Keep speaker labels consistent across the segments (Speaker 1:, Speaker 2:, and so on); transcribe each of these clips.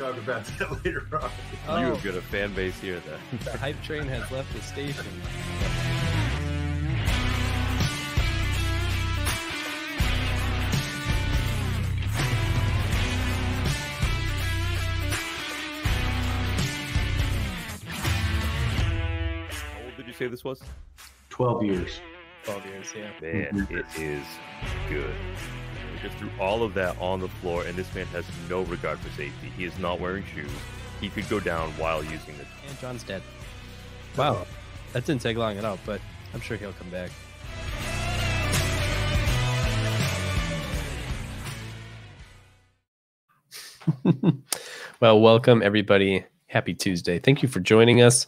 Speaker 1: talk about that later on.
Speaker 2: Oh.
Speaker 3: You've got a fan base here then.
Speaker 2: The hype train has left the station.
Speaker 3: How old did you say this was?
Speaker 1: 12 years.
Speaker 2: 12 years, yeah.
Speaker 3: Man, it is good. We just threw all of that on the floor, and this man has no regard for safety. He is not wearing shoes. He could go down while using it.
Speaker 2: And John's dead. Wow. That didn't take long at all, but I'm sure he'll come back. Well, welcome everybody. Happy Tuesday. Thank you for joining us.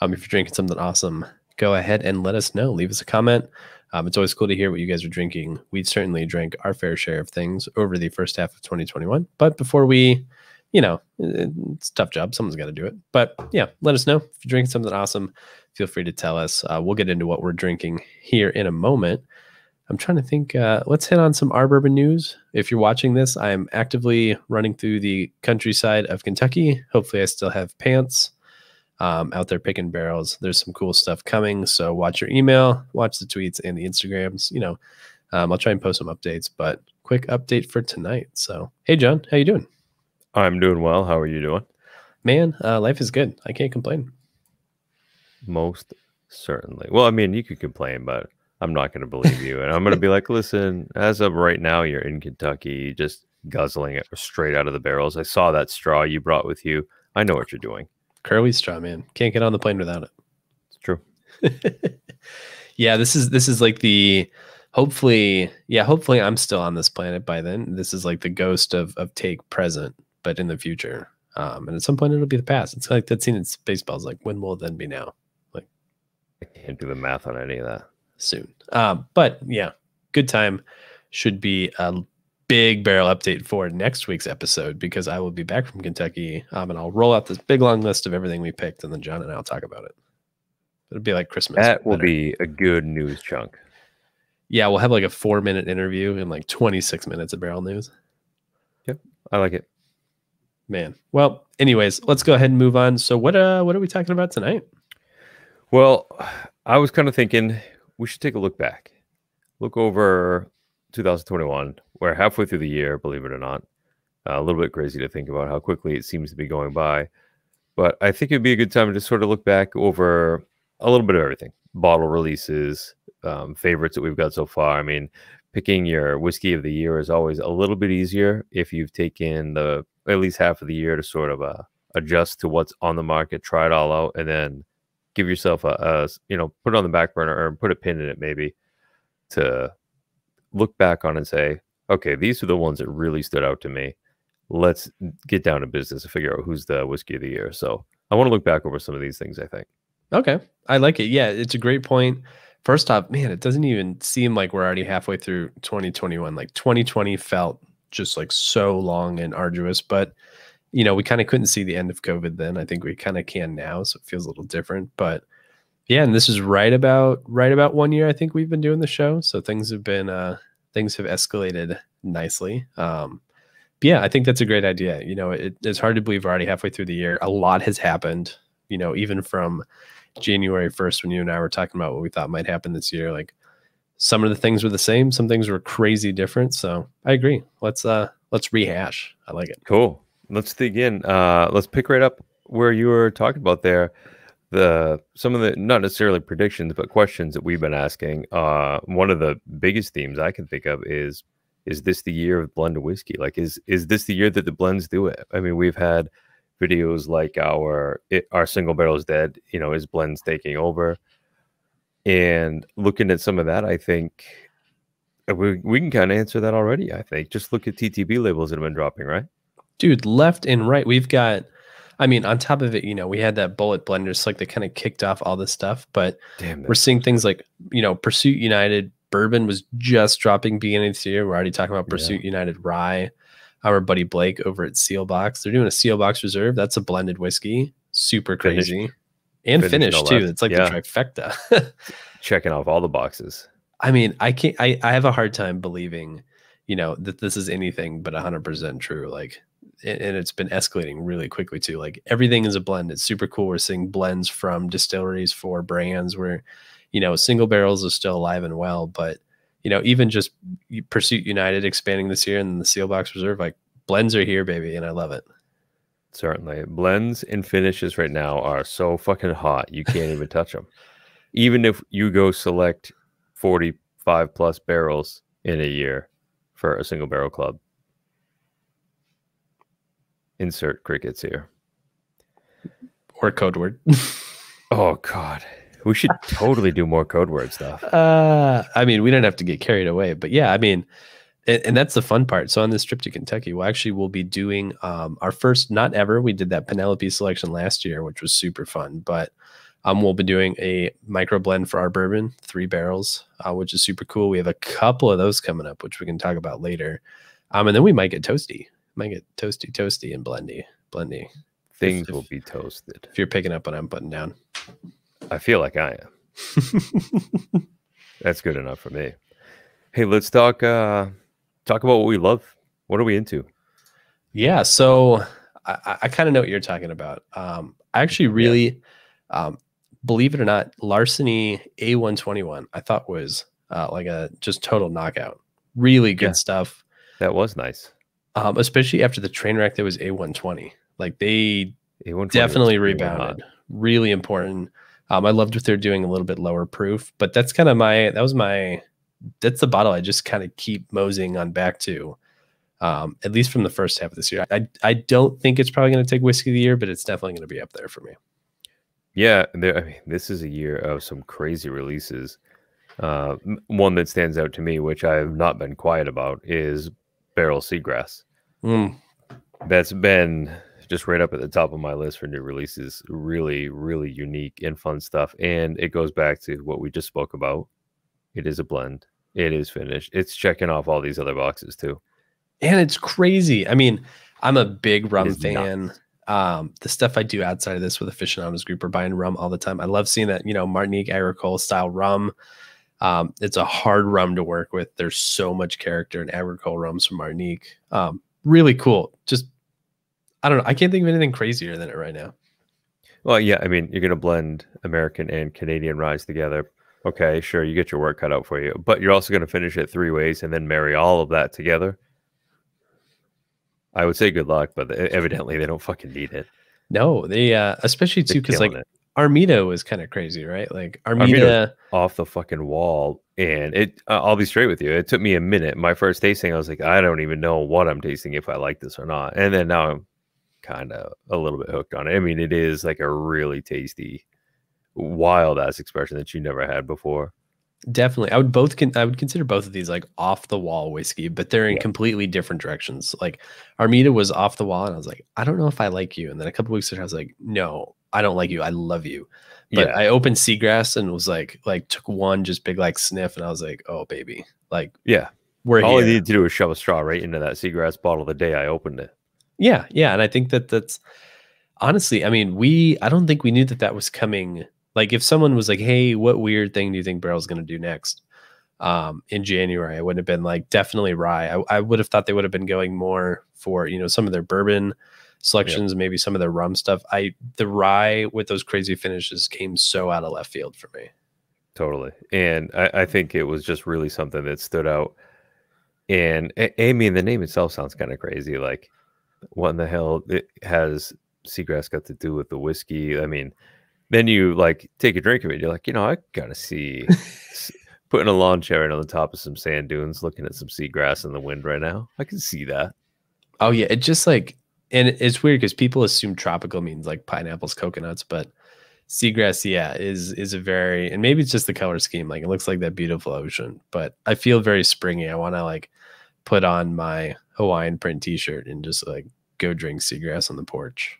Speaker 2: If you're drinking something awesome, go ahead and let us know. Leave us a comment. It's always cool to hear what you guys are drinking. We certainly drank our fair share of things over the first half of 2021. But before we, it's a tough job. Someone's got to do it. But yeah, let us know. If you're drinking something awesome, feel free to tell us. We'll get into what we're drinking here in a moment. I'm trying to think. Let's hit on some our bourbon news. If you're watching this, I'm actively running through the countryside of Kentucky. Hopefully I still have pants out there picking barrels. There's some cool stuff coming. So watch your email, watch the tweets and the Instagrams. I'll try and post some updates, but quick update for tonight. So, hey, John, how you doing?
Speaker 3: I'm doing well. How are you doing?
Speaker 2: Man, life is good. I can't complain.
Speaker 3: Most certainly. Well, I mean, you could complain, but I'm not going to believe you. And I'm going to be like, listen, as of right now, you're in Kentucky, just guzzling it straight out of the barrels. I saw that straw you brought with you. I know what you're doing.
Speaker 2: Curly straw, man. Can't get on the plane without it.
Speaker 3: It's true.
Speaker 2: Yeah, this is like the hopefully I'm still on this planet by then. This is like the ghost of take present, but in the future. And at some point it'll be the past. It's like that scene in Spaceballs, like when will it then be now? Like
Speaker 3: I can't do the math on any of that.
Speaker 2: Soon. But yeah, good time. Should be a big barrel update for next week's episode because I will be back from Kentucky and I'll roll out this big long list of everything we picked and then John and I will talk about it. It'll be like Christmas.
Speaker 3: That will be a good news chunk.
Speaker 2: Yeah, we'll have like a 4-minute interview and like 26 minutes of barrel news.
Speaker 3: Yep, I like it.
Speaker 2: Man. Well, anyways, let's go ahead and move on. So what are we talking about tonight?
Speaker 3: Well, I was kind of thinking we should take a look back. Look over 2021. We're halfway through the year, believe it or not. A little bit crazy to think about how quickly it seems to be going by. But I think it'd be a good time to sort of look back over a little bit of everything. Bottle releases, favorites that we've got so far. I mean, picking your whiskey of the year is always a little bit easier if you've taken at least half of the year to sort of adjust to what's on the market, try it all out, and then give yourself put it on the back burner or put a pin in it maybe to look back on and say, okay, these are the ones that really stood out to me. Let's get down to business and figure out who's the whiskey of the year. So I want to look back over some of these things, I think. Okay.
Speaker 2: I like it. Yeah, it's a great point. First off, man, it doesn't even seem like we're already halfway through 2021. Like 2020 felt just like so long and arduous, but we kind of couldn't see the end of COVID then. I think we kind of can now, so it feels a little different. But yeah, and this is right about 1 year. I think we've been doing the show, so things have escalated nicely. But yeah, I think that's a great idea. It's hard to believe we're already halfway through the year. A lot has happened. Even from January 1st, when you and I were talking about what we thought might happen this year, like some of the things were the same, some things were crazy different. So I agree. Let's rehash. I like it.
Speaker 3: Cool. Let's dig in. Let's pick right up where you were talking about there. Some of the not necessarily predictions, but questions that we've been asking. One of the biggest themes I can think of is this the year of blended whiskey? Like, is this the year that the blends do it? I mean, we've had videos like our single barrel is dead. Is blends taking over? And looking at some of that, I think we can kind of answer that already. I think just look at TTB labels that have been dropping, right? Dude,
Speaker 2: left and right, we've got, on top of it, we had that bullet blenders like that kind of kicked off all this stuff, but we're seeing things like, Pursuit United bourbon was just dropping beginning of the year. We're already talking about Pursuit United rye. Our buddy Blake over at Sealbox, they're doing a Sealbox Reserve. That's a blended whiskey. Super crazy. Finished too. It's like the trifecta.
Speaker 3: Checking off all the boxes.
Speaker 2: I have a hard time believing, that this is anything but 100% true. Like and it's been escalating really quickly too. Like everything is a blend. It's super cool. We're seeing blends from distilleries for brands where, single barrels are still alive and well, but even just Pursuit United expanding this year and the Seal Box Reserve, like blends are here, baby, and I love it.
Speaker 3: Certainly. Blends and finishes right now are so fucking hot. You can't even touch them. Even if you go select 45 plus barrels in a year for a single barrel club. Insert crickets here.
Speaker 2: Or code word.
Speaker 3: Oh, God. We should totally do more code word stuff.
Speaker 2: I mean, we don't have to get carried away, but yeah, I mean, and that's the fun part. So on this trip to Kentucky, we'll be doing our first, not ever. We did that Penelope selection last year, which was super fun, but we'll be doing a micro blend for our bourbon, 3 barrels, which is super cool. We have a couple of those coming up, which we can talk about later. And then we might get toasty. Might get toasty and blendy.
Speaker 3: Things will be toasted.
Speaker 2: If you're picking up what I'm putting down.
Speaker 3: I feel like I am. That's good enough for me. Hey, let's talk about what we love. What are we into?
Speaker 2: Yeah, so I kind of know what you're talking about. I actually really, believe it or not, Larceny A121 I thought was like a just total knockout. Really good stuff.
Speaker 3: That was nice.
Speaker 2: Especially after the train wreck that was A120. Like they
Speaker 3: A120
Speaker 2: definitely rebounded. Really important. I loved what they're doing a little bit lower proof, but that's kind of that's the bottle I just kind of keep moseying on back to, at least from the first half of this year. I don't think it's probably going to take whiskey of the year, but it's definitely going to be up there for me.
Speaker 3: Yeah, I mean, this is a year of some crazy releases. One that stands out to me, which I have not been quiet about, is Barrel Seagrass. That's been just right up at the top of my list for new releases. Really, really unique and fun stuff. And it goes back to what we just spoke about. It is a blend. It is finished. It's checking off all these other boxes too.
Speaker 2: And it's crazy. I mean, I'm a big rum fan. The stuff I do outside of this with aficionados group, we're buying rum all the time. I love seeing that, Martinique agricole style rum. It's a hard rum to work with. There's so much character in agricole rums from Martinique. Really cool. Just, I don't know. I can't think of anything crazier than it right now.
Speaker 3: Well, yeah. I mean, you're going to blend American and Canadian rye together. Okay, sure. You get your work cut out for you, but you're also going to finish it 3 ways and then marry all of that together. I would say good luck, but evidently they don't fucking need it.
Speaker 2: No, they, especially too, because like Armida was kind of crazy, right? Like Armida
Speaker 3: off the fucking wall. And I'll be straight with you. It took me a minute. My first tasting, I was like, I don't even know what I'm tasting, if I like this or not. And then now I'm kind of a little bit hooked on it. I mean, it is like a really tasty, wild ass expression that you never had before.
Speaker 2: Definitely. I would consider both of these like off the wall whiskey, but they're in completely different directions. Like Armida was off the wall and I was like, I don't know if I like you. And then a couple weeks later, I was like, no, I don't like you. I love you. But I opened Seagrass and was like took one just big like sniff and I was like, oh baby. Like,
Speaker 3: yeah,
Speaker 2: we're
Speaker 3: all
Speaker 2: here.
Speaker 3: I needed to do was shove a straw right into that Seagrass bottle the day I opened it.
Speaker 2: Yeah. Yeah. And I think that's honestly, I mean, I don't think we knew that was coming. Like if someone was like, hey, what weird thing do you think Barrel's going to do next? In January, I would have been like, definitely rye. I would have thought they would have been going more for, some of their bourbon selections, maybe some of their rum stuff. The rye with those crazy finishes came so out of left field for me.
Speaker 3: Totally. And I think it was just really something that stood out. And I mean, the name itself sounds kind of crazy. Like, what in the hell it has Seagrass got to do with the whiskey? I mean, then you like take a drink of it. You're like, I gotta see putting a lawn chair on the top of some sand dunes, looking at some seagrass in the wind right now. I can see that.
Speaker 2: Oh yeah, it just like, and it's weird because people assume tropical means like pineapples, coconuts, but seagrass, is a very, and maybe it's just the color scheme. Like it looks like that beautiful ocean, but I feel very springy. I want to like put on my Hawaiian print T-shirt and just like go drink seagrass on the porch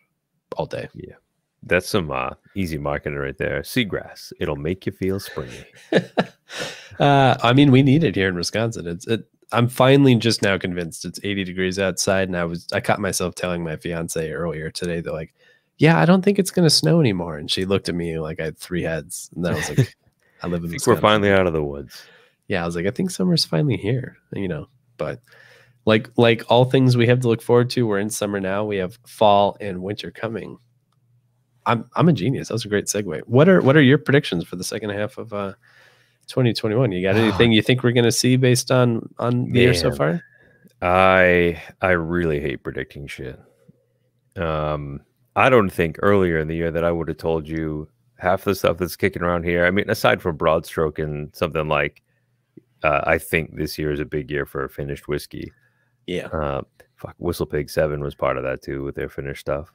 Speaker 2: all day.
Speaker 3: Yeah. That's some easy marketing right there. Seagrass. It'll make you feel springy.
Speaker 2: I mean, we need it here in Wisconsin. I'm finally just now convinced it's 80 degrees outside. And I caught myself telling my fiance earlier today that like, yeah, I don't think it's going to snow anymore. And she looked at me like I had 3 heads. And then I was like, I live in Wisconsin.
Speaker 3: We're finally out of the woods.
Speaker 2: Yeah. I was like, I think summer's finally here, but like all things we have to look forward to. We're in summer now. We have fall and winter coming. I'm a genius. That was a great segue. What are your predictions for the second half of 2021? You got anything you think we're going to see based on the year so far?
Speaker 3: I really hate predicting shit. I don't think earlier in the year that I would have told you half the stuff that's kicking around here. I mean, aside from broad stroke and something like, I think this year is a big year for finished whiskey.
Speaker 2: Yeah.
Speaker 3: Fuck, Whistle Pig 7 was part of that too with their finished stuff.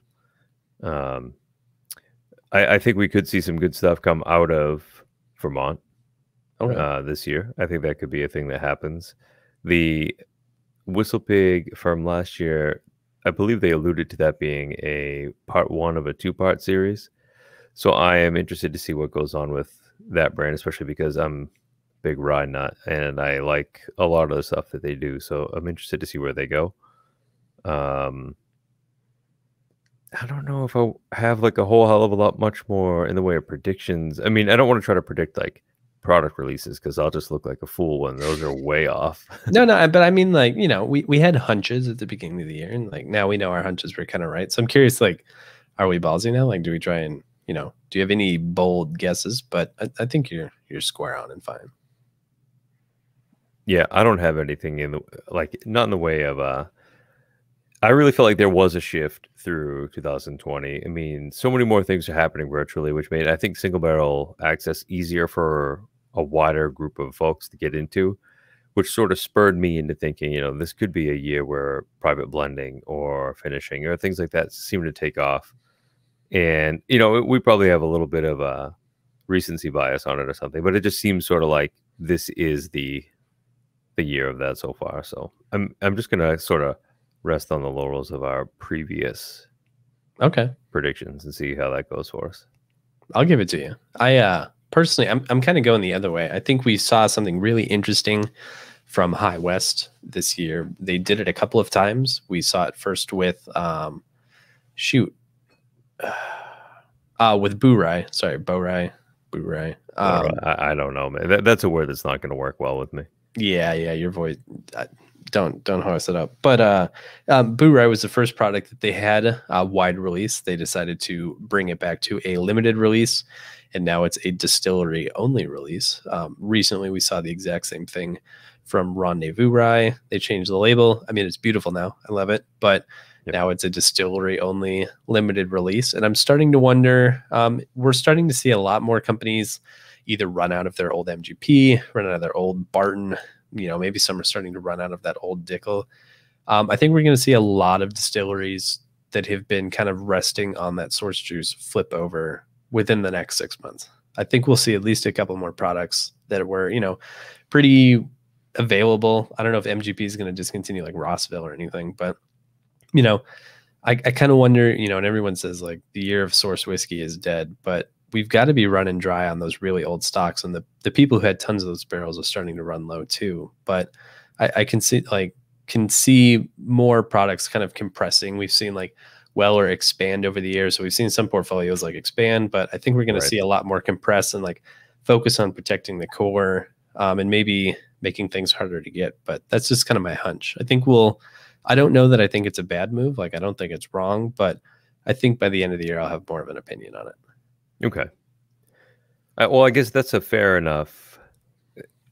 Speaker 3: I think we could see some good stuff come out of Vermont this year. I think that could be a thing that happens. The Whistle Pig from last year, I believe they alluded to that being a part 1 of a 2-part series. So I am interested to see what goes on with that brand, especially because I'm a big rye nut and I like a lot of the stuff that they do. So I'm interested to see where they go. I don't know if I have like a whole hell of a lot much more in the way of predictions. I mean, I don't want to try to predict like product releases because I'll just look like a fool when those are way off.
Speaker 2: No, but I mean, like, you know, we had hunches at the beginning of the year, and like now we know our hunches were kind of right. So I'm curious, like, are we ballsy now? Like, do we try and, you know, do you have any bold guesses? But I think you're square on and fine.
Speaker 3: Yeah, I don't have anything in the like, not in the way of I really felt like there was a shift through 2020. I mean, so many more things are happening virtually, which made, I think, single barrel access easier for a wider group of folks to get into, which sort of spurred me into thinking, you know, this could be a year where private blending or finishing or things like that seem to take off. And, you know, we probably have a little bit of a recency bias on it or something, but it just seems sort of like this is the year of that so far. So I'm just going to sort of rest on the laurels of our previous predictions and see how that goes for us.
Speaker 2: I'll give it to you. I personally, I'm kind of going the other way. I think we saw something really interesting from High West this year. They did it a couple of times. We saw it first with with Bouray. Sorry, Bouray.
Speaker 3: I don't know, man. That's a word that's not going to work well with me.
Speaker 2: Yeah, your voice. Don't hoist it up. But Bouray was the first product that they had a wide release. They decided to bring it back to a limited release, and now it's a distillery only release. Recently, we saw the exact same thing from Rendezvous Rye. They changed the label. I mean, it's beautiful now. I love it. But now it's a distillery only limited release. And I'm starting to wonder, we're starting to see a lot more companies either run out of their old MGP, run out of their old Barton. You know, maybe some are starting to run out of that old Dickel. I think we're going to see a lot of distilleries that have been kind of resting on that source juice flip over within the next 6 months. I think we'll see at least a couple more products that were, you know, pretty available. I don't know if MGP is going to discontinue like Rossville or anything, but, you know, I kind of wonder, you know, and everyone says like the year of source whiskey is dead, but we've got to be running dry on those really old stocks. And the people who had tons of those barrels are starting to run low too. But I can see more products kind of compressing. We've seen like Weller expand over the years. So we've seen some portfolios like expand, but I think we're going to see a lot more compress and like focus on protecting the core and maybe making things harder to get. But that's just kind of my hunch. I don't know that I think it's a bad move. Like, I don't think it's wrong, but I think by the end of the year, I'll have more of an opinion on it.
Speaker 3: Okay. Well, I guess that's a fair enough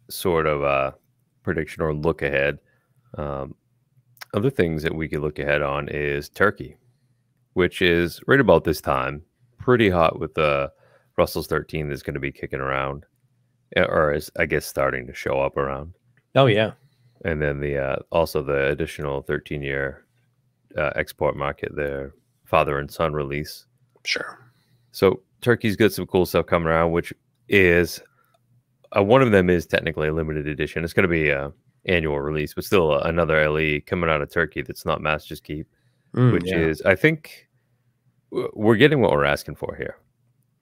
Speaker 3: sort of prediction or look ahead. Other things that we could look ahead on is turkey, which is right about this time, pretty hot with the Russell's 13 that's going to be kicking around, or is, I guess, starting to show up around.
Speaker 2: Oh, yeah.
Speaker 3: And then also the additional 13-year export market, their father and son release.
Speaker 2: Sure.
Speaker 3: So turkey's got some cool stuff coming around, which is one of them is technically a limited edition. It's going to be a annual release, but still another LE coming out of Turkey that's not Master's Keep, which is, I think, we're getting what we're asking for here.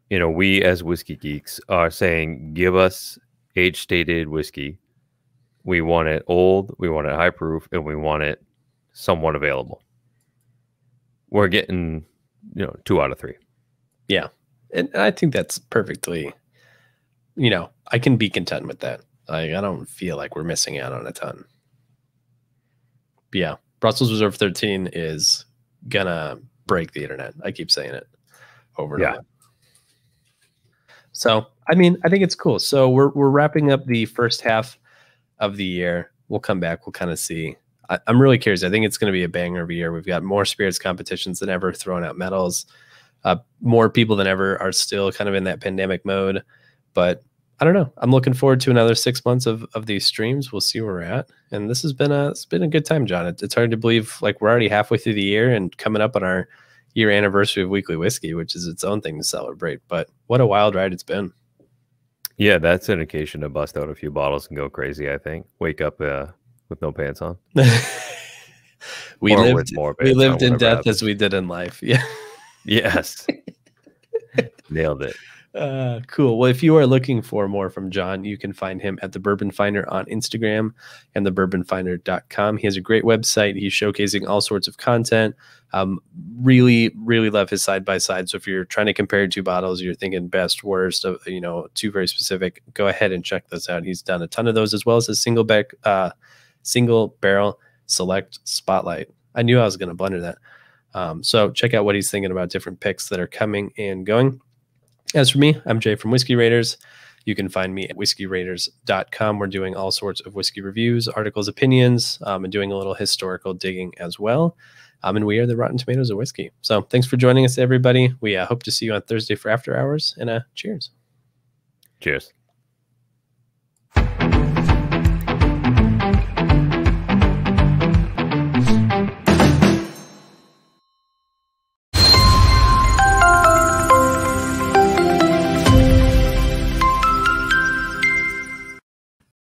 Speaker 3: You know, we as whiskey geeks are saying, give us age-stated whiskey. We want it old, we want it high proof, and we want it somewhat available. We're getting, 2 out of 3.
Speaker 2: Yeah. And I think that's perfectly, I can be content with that. I don't feel like we're missing out on a ton. Yeah, Brussels Reserve 13 is gonna break the internet. I keep saying it over and over. So, I mean, I think it's cool. So we're wrapping up the first half of the year. We'll come back. We'll kind of see. I'm really curious. I think it's going to be a banger of a year. We've got more spirits competitions than ever, throwing out medals. More people than ever are still kind of in that pandemic mode. But I don't know. I'm looking forward to another 6 months of these streams. We'll see where we're at. And this has been it's been a good time, John. It's hard to believe like we're already halfway through the year and coming up on our year anniversary of Weekly Whiskey, which is its own thing to celebrate. But what a wild ride it's been.
Speaker 3: Yeah, that's an occasion to bust out a few bottles and go crazy, I think. Wake up with no pants on.
Speaker 2: we lived in death as we did in life. Yeah.
Speaker 3: Yes. Nailed it.
Speaker 2: Cool. Well, if you are looking for more from John, you can find him at the Bourbon Finder on Instagram and thebourbonfinder.com. He has a great website. He's showcasing all sorts of content. Really, really love his side by side. So if you're trying to compare two bottles, you're thinking best, worst, two very specific, go ahead and check those out. He's done a ton of those, as well as a single barrel select spotlight. I knew I was going to blunder that. So check out what he's thinking about different picks that are coming and going. As for me, I'm Jay from Whiskey Raiders. You can find me at whiskeyraiders.com. We're doing all sorts of whiskey reviews, articles, opinions, and doing a little historical digging as well. And we are the Rotten Tomatoes of whiskey. So thanks for joining us, everybody. We hope to see you on Thursday for After Hours, and cheers.
Speaker 3: Cheers.